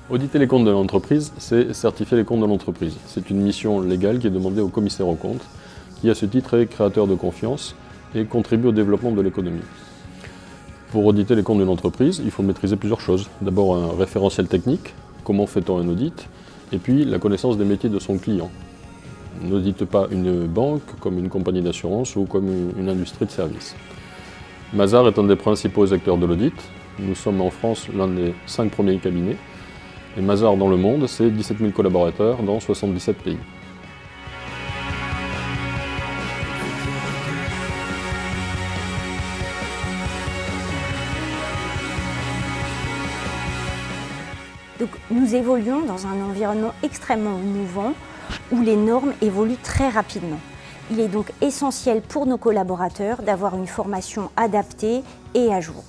Auditer les comptes de l'entreprise, c'est certifier les comptes de l'entreprise. C'est une mission légale qui est demandée au commissaire aux comptes, qui à ce titre est créateur de confiance et contribue au développement de l'économie. Pour auditer les comptes d'une entreprise, il faut maîtriser plusieurs choses. D'abord un référentiel technique, comment fait-on un audit, et puis la connaissance des métiers de son client. N'audite pas une banque comme une compagnie d'assurance ou comme une industrie de services. Mazars est un des principaux acteurs de l'audit. Nous sommes en France l'un des 5 premiers cabinets. Et Mazars dans le monde, c'est 17 000 collaborateurs dans 77 pays. Donc, nous évoluons dans un environnement extrêmement mouvant où les normes évoluent très rapidement. Il est donc essentiel pour nos collaborateurs d'avoir une formation adaptée et à jour.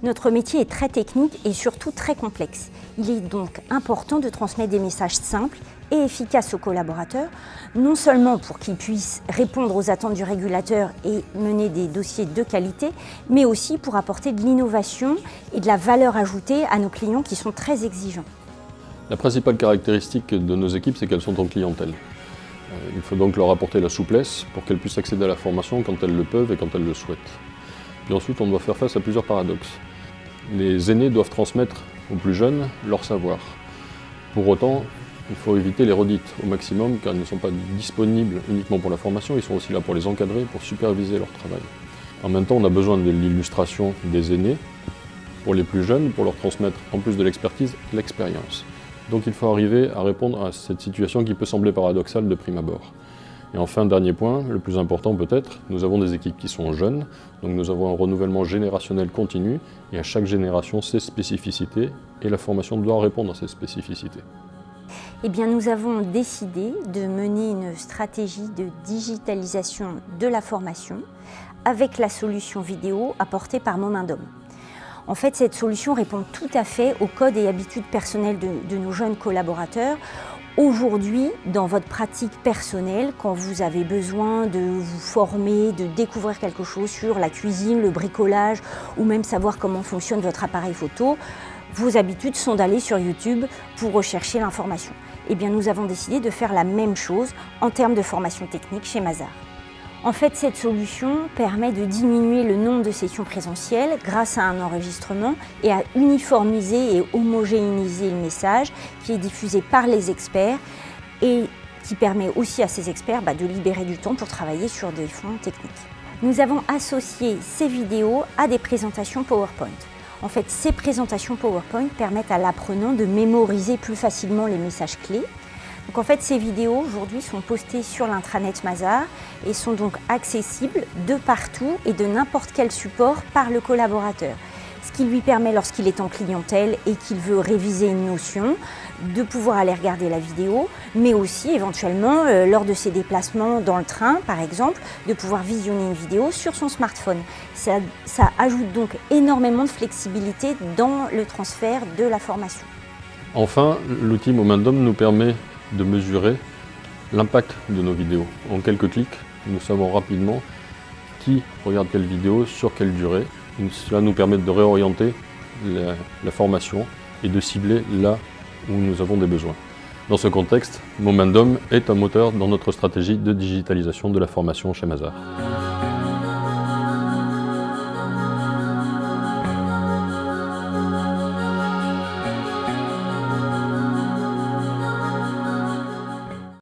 Notre métier est très technique et surtout très complexe. Il est donc important de transmettre des messages simples et efficaces aux collaborateurs, non seulement pour qu'ils puissent répondre aux attentes du régulateur et mener des dossiers de qualité, mais aussi pour apporter de l'innovation et de la valeur ajoutée à nos clients qui sont très exigeants. La principale caractéristique de nos équipes, c'est qu'elles sont en clientèle. Il faut donc leur apporter la souplesse pour qu'elles puissent accéder à la formation quand elles le peuvent et quand elles le souhaitent. Puis ensuite, on doit faire face à plusieurs paradoxes. Les aînés doivent transmettre aux plus jeunes leur savoir. Pour autant, il faut éviter les redites au maximum car ils ne sont pas disponibles uniquement pour la formation, ils sont aussi là pour les encadrer, pour superviser leur travail. En même temps, on a besoin de l'illustration des aînés pour les plus jeunes, pour leur transmettre en plus de l'expertise, l'expérience. Donc il faut arriver à répondre à cette situation qui peut sembler paradoxale de prime abord. Et enfin, dernier point, le plus important peut-être, nous avons des équipes qui sont jeunes, donc nous avons un renouvellement générationnel continu, et à chaque génération ses spécificités, et la formation doit répondre à ces spécificités. Eh bien, nous avons décidé de mener une stratégie de digitalisation de la formation avec la solution vidéo apportée par Momindom. En fait, cette solution répond tout à fait aux codes et habitudes personnelles de nos jeunes collaborateurs. Aujourd'hui, dans votre pratique personnelle, quand vous avez besoin de vous former, de découvrir quelque chose sur la cuisine, le bricolage ou même savoir comment fonctionne votre appareil photo, vos habitudes sont d'aller sur YouTube pour rechercher l'information. Eh bien, nous avons décidé de faire la même chose en termes de formation technique chez Mazars. En fait, cette solution permet de diminuer le nombre de sessions présentielles grâce à un enregistrement et à uniformiser et homogénéiser le message qui est diffusé par les experts et qui permet aussi à ces experts de libérer du temps pour travailler sur des fonds techniques. Nous avons associé ces vidéos à des présentations PowerPoint. En fait, ces présentations PowerPoint permettent à l'apprenant de mémoriser plus facilement les messages clés. Donc en fait, ces vidéos aujourd'hui sont postées sur l'intranet Mazars et sont donc accessibles de partout et de n'importe quel support par le collaborateur. Ce qui lui permet, lorsqu'il est en clientèle et qu'il veut réviser une notion, de pouvoir aller regarder la vidéo, mais aussi éventuellement, lors de ses déplacements dans le train, par exemple, de pouvoir visionner une vidéo sur son smartphone. Ça ajoute donc énormément de flexibilité dans le transfert de la formation. Enfin, l'outil Momindom nous permet de mesurer l'impact de nos vidéos. En quelques clics, nous savons rapidement qui regarde quelle vidéo, sur quelle durée. Cela nous permet de réorienter la formation et de cibler là où nous avons des besoins. Dans ce contexte, Momindom est un moteur dans notre stratégie de digitalisation de la formation chez Mazars.